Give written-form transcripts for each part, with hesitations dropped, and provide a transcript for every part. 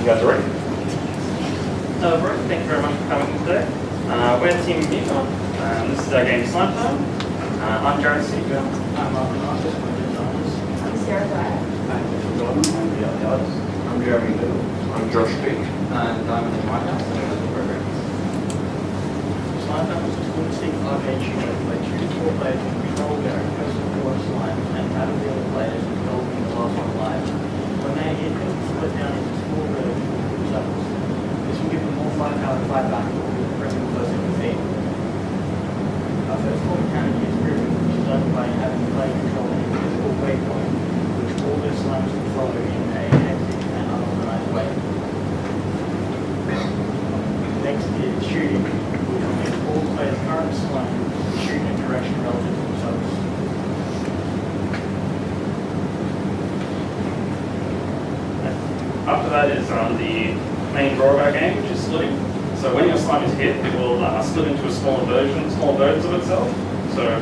You guys are ready? Hello everyone, thank you very much for coming today. We're Team Amoeba, this is our game Slime Time. I'm Jared Seeger. I'm Martin Artist, one of the designers. I'm Sarah Dyer. I'm Mitchell Gordon, one of the other artists. I'm Jeremy Little. I'm Josh Peak. And I'm in the White House, and I'm the programs. Slime Time is a tool to seek arcade shooter where 2 to 4 players can control their own personal pool of slime and battle the other players involving the last one alive. When they are hit, they can split down into small versions of themselves. This will give them more firepower to fight back or bring them closer to defeat. Our first core mechanic is grouping, which is done by having the player control a physical waypoint, which all their slimes can follow in a hectic and unorganized way. Next is shooting, which will make all players' current slime shoot in a direction relative to themselves. After that is the main draw of our game, which is splitting. So when your slime is hit, it will split into a smaller versions of itself. So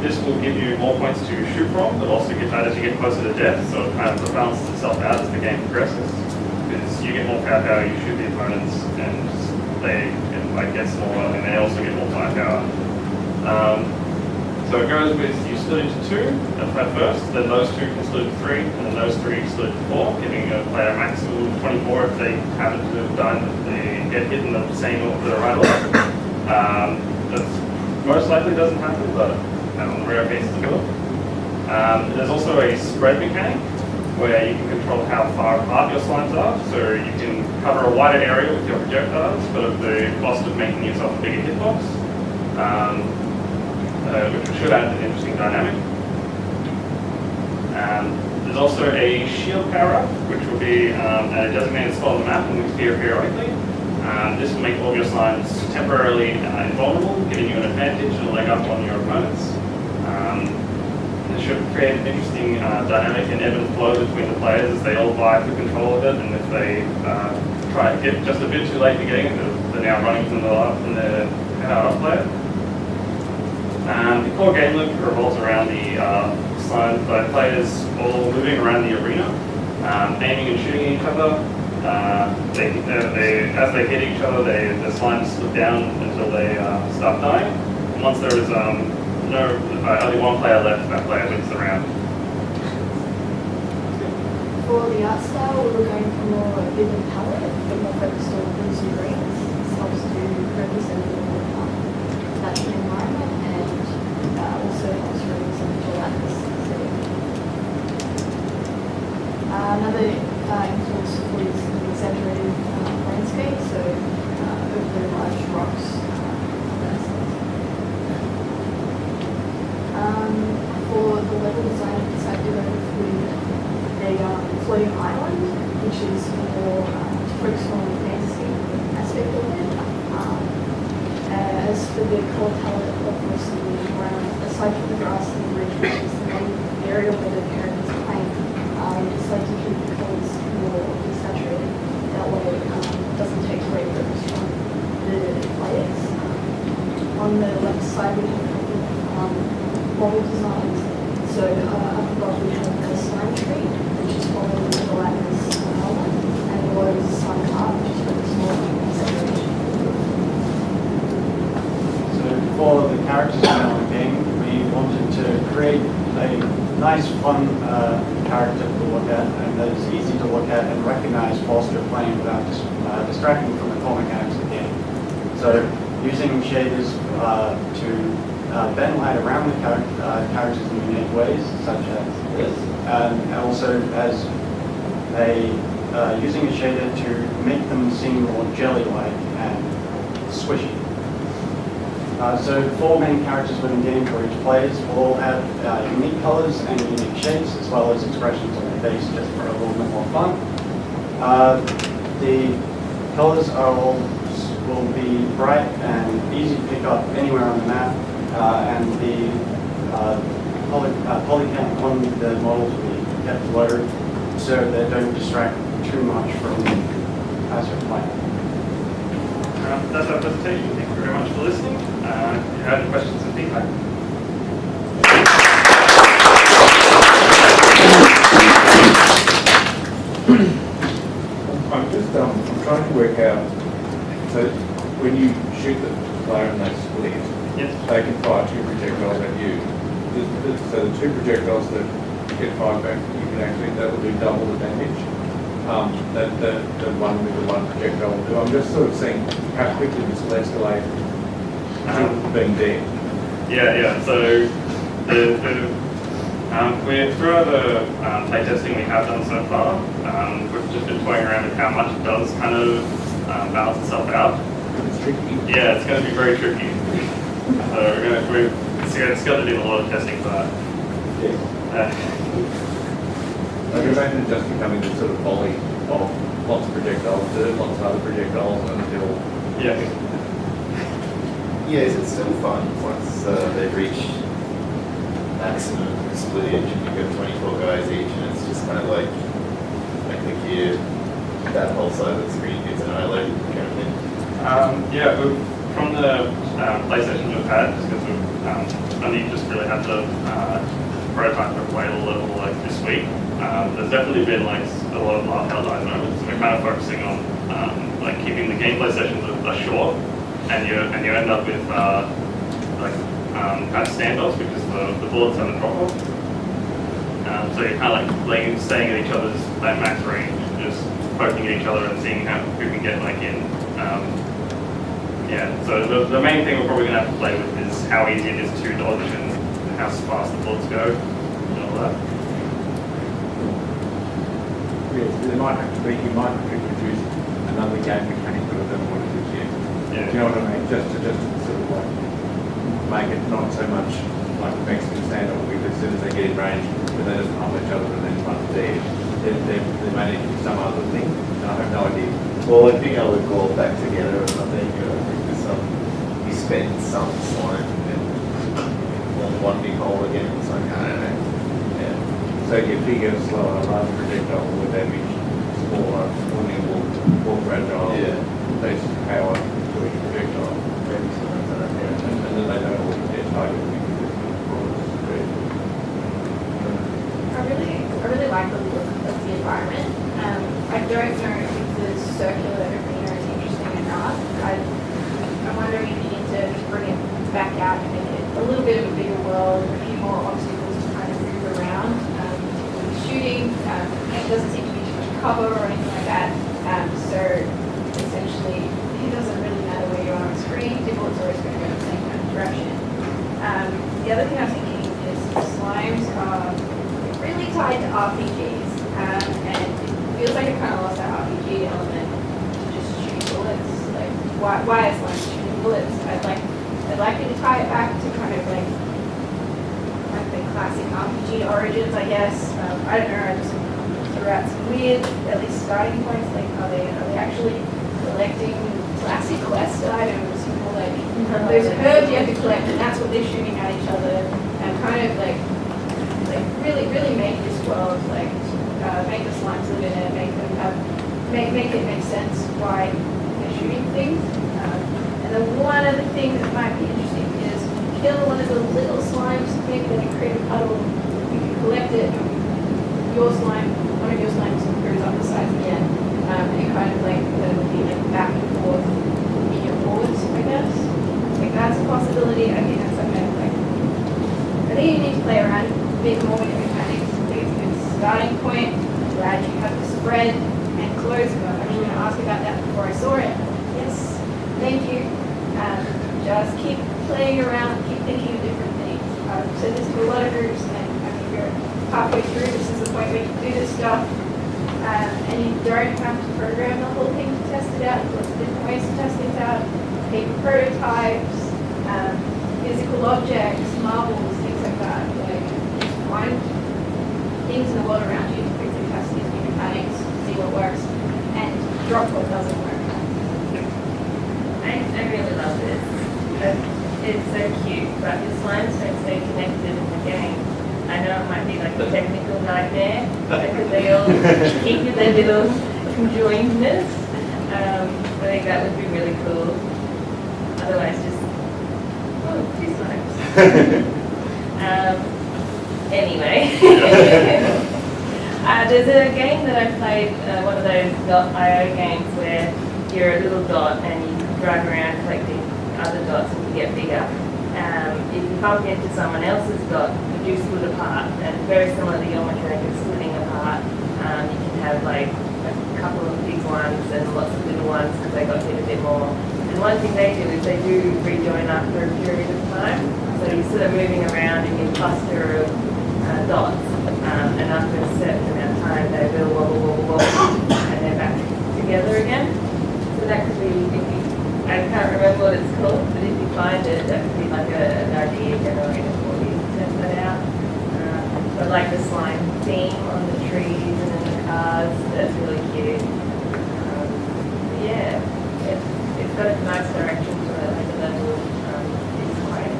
this will give you more points to shoot from, but also get that as you get closer to death, so it kind of balances itself out as the game progresses. Because you get more firepower, you shoot the opponents, and they get smaller, and they also get more firepower. So it goes with you split into 2 at first, then those 2 can split into 3, and then those 3 split into 4, giving a player a maximum of 24 if they happen to have done, they get hit in the same order right away. That most likely doesn't happen, but on rare cases it will. There's also a spread mechanic where you can control how far apart your slimes are, so you can cover a wider area with your projectiles, but at the cost of making yourself a bigger hitbox. Which should add an interesting dynamic. There's also a shield power-up, which will be at a designated spot on the map and will appear periodically. This will make all your slimes temporarily invulnerable, giving you an advantage and a leg up on your opponents. This should create an interesting dynamic and ebb and flow between the players as they all vie for control of it, and if they try to get just a bit too late to getting it, they're now running from the power-up player. The core game loop revolves around the slimes by players all moving around the arena, aiming and shooting each other. As they hit each other, the slimes slip down until they stop dying. And once there is only one player left, that player wins the round. For the art style, we were going for more vivid palette, but more focused on blues and greens. This helps to represent a more natural environment and also helps represent the gelatinous setting. Another influence was an exaggerated landscape, so over large rocks. For the level design, I decided to go with a floating island, which is more to focus on the fantasy aspect of it. As for the colour palette of most of the ground, aside from the grass and the bridge, which is the main area where the characters are playing, I just like to keep the colours more desaturated. That way it doesn't take away focus from the players. On the left side, we have a couple of model designs. So up above we have the slime tree, which is following the gelatinous element, and below is the slime cart, which is very small separation. So for the characters in our game, we wanted to create a nice, fun character to look at, and that is easy to look at and recognize whilst you're playing without distracting from the core mechanics of the game. So using shaders to bend light around the characters in unique ways, such as this, and also as using a shader to make them seem more jelly-like and squishy. So 4 main characters within the game for each player will all have unique colors and unique shapes, as well as expressions on their face, just for a little bit more fun. The colors will be bright and easy to pick up anywhere on the map, and the polycount on the models will be kept low so they don't distract too much from as you're playing. That's our presentation. Thank you very much for listening. If you have any questions and feedback. I'm trying to work out, so when you shoot the player and they split, Yes. they can fire 2 projectiles at you. So the 2 projectiles that get fired back, you can actually, that will do double the damage. That the one with the 1 projectile will do. I'm just sort of seeing how quickly this will escalate to being dead. Yeah. So we're through the play testing we have done so far. We've just been toying around with how much it does kind of balance itself out. It's tricky. Yeah, it's going to be very tricky. So we're it's got to do a lot of testing for that. Yeah. I can imagine it just becoming this sort of volley of lots of projectiles, lots of other projectiles until... Yeah. Yeah, is it still fun once they reach maximum splittage and you've got 24 guys each and it's just kind of like click here, that whole side of the screen gets annihilated kind of thing? Yeah, from the play sessions we've had, just because we've only just really had the prototype at whale level like this week, there's definitely been like a lot of laugh out loud moments. We're kind of focusing on like keeping the gameplay sessions are short, and you end up with kind of standoffs because the bullets haven't dropped off. So you're kind of like staying at each other's max range, just poking at each other and seeing who can get like in. Yeah, so the main thing we're probably going to have to play with is how easy it is to dodge and how fast the bullets go and all that. Yes, there might have to be, you might have to introduce another game mechanic other than what it is yet. Yeah. Do you know what I mean? Just to sort of like make it not so much like a Mexican standoff because as soon as they get in range, when they just pump each other and then one's dead, there may need to be some other thing. And I have no idea. Well, like being able to call back together or something, you spend some slime and form one big hole again. It's like, I don't know. Yeah. So your bigger, slower, larger projectile will damage, smaller, more nimble, more fragile. Yeah. Less power to each projectile. Maybe something like that. Yeah. And then they don't all get target because it's I really like the look of the environment. I don't know if the circular arena is interesting or not. I'm wondering if you need to bring it back out and make it a little bit of a bigger world, a few more obstacles to kind of move around. Particularly shooting, it doesn't seem to be too much cover or anything like that. So essentially, it doesn't really matter where you are on the screen. The bullets are always going to go in the same kind of direction. The other thing I was thinking is slimes are really tied to RPGs, and it feels like it kind of lost that RPG element to just shooting bullets. Like, why is slime shooting bullets? I'd like you to tie it back to kind of like the classic RPG origins, I guess. I don't know. I just threw out some weird, at least starting points. Like, are they actually collecting classic quest items? Or like those herbs you have to collect, and that's what they're shooting at each other, and kind of like really make this world like make the slimes live in it, make it make sense why they're shooting things. And then one other thing that might be interesting is kill one of the little slimes, maybe then you create a puddle, you can collect it, and one of your slimes goes up the sides again, and you kind of like be like back and forth in your boards, I guess. Like that's a possibility. I think that's something like I think you need to play around a bit more with your mechanics. I think it's a good starting point. I'm glad you have the spread and close. I was actually going to ask about that before I saw it. Yes, thank you. Just keep playing around, keep thinking of different things. I've said this to a lot of groups, and I think you're halfway through. This is the point where you do this stuff, and you don't have to program the whole thing to test it out. There's lots of different ways to test things out. Paper prototypes, physical objects, marbles, things like that. Like, just find things in the world around you to quickly test these new mechanics, see what works, and drop what doesn't work. I really love this. It's so cute, but the slimes don't stay connected in the game. I know it might be like a technical nightmare because they all keep with their little conjoinedness. I think that would be really cool. Otherwise, just two slimes. Anyway, There's a game that I played, one of those .io games where you're a little dot and you drive around collecting other dots and you get bigger. If you bump into someone else's dot, you do split apart, and very similar to your mechanic of splitting apart. You can have like a couple of big ones and lots of little ones because they got hit a bit more. And one thing they do is they do rejoin after a period of time. So you're sort of moving around in your cluster of dots, and after a certain amount of time, they will wobble, wobble, wobble, and they're back together again. So that could be, if you, I can't remember what it's called, but if you find it, that could be like an idea generator for you to test that out. But like the slime theme on the trees and in the cars, that's really cute. Yeah, it's got a nice direction to it, like the level is quite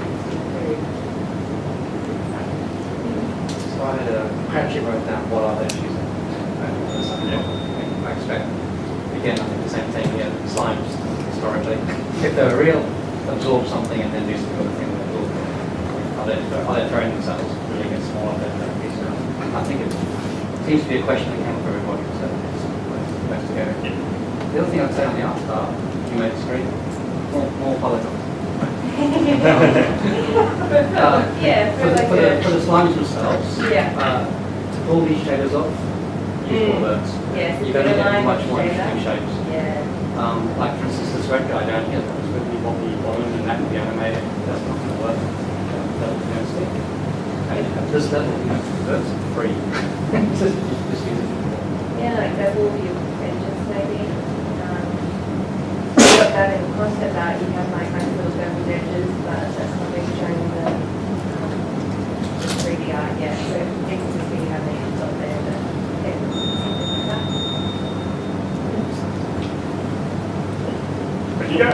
very exciting. So I actually wrote down what are they choosing. I expect, again, I think the same thing here, slimes historically. If they're real, absorb something and then do some other thing with absorb. Are they throwing themselves really against smaller than that piece? I think it seems to be a question that came up for everybody, so it's best to go. The other thing I'd say on the art style, you made the screen, more polygons. Yeah, For the slimes themselves, Yeah. to pull these shaders off, use more birds. Yes, You're going to get line much more shader. interesting shapes. Yeah. Like for instance, this red guy down here, that was going to be wobbly balloon and that would be animated. That's not going to work. That'll be no stick. And at this level, birds are free. Just use it. Yeah, like that will be edges maybe. You got that in concept art, you have like nice little beveled edges, but that's not really showing the 3D art yet. So you can just see how many it's up there, but yeah, something like that. But you go.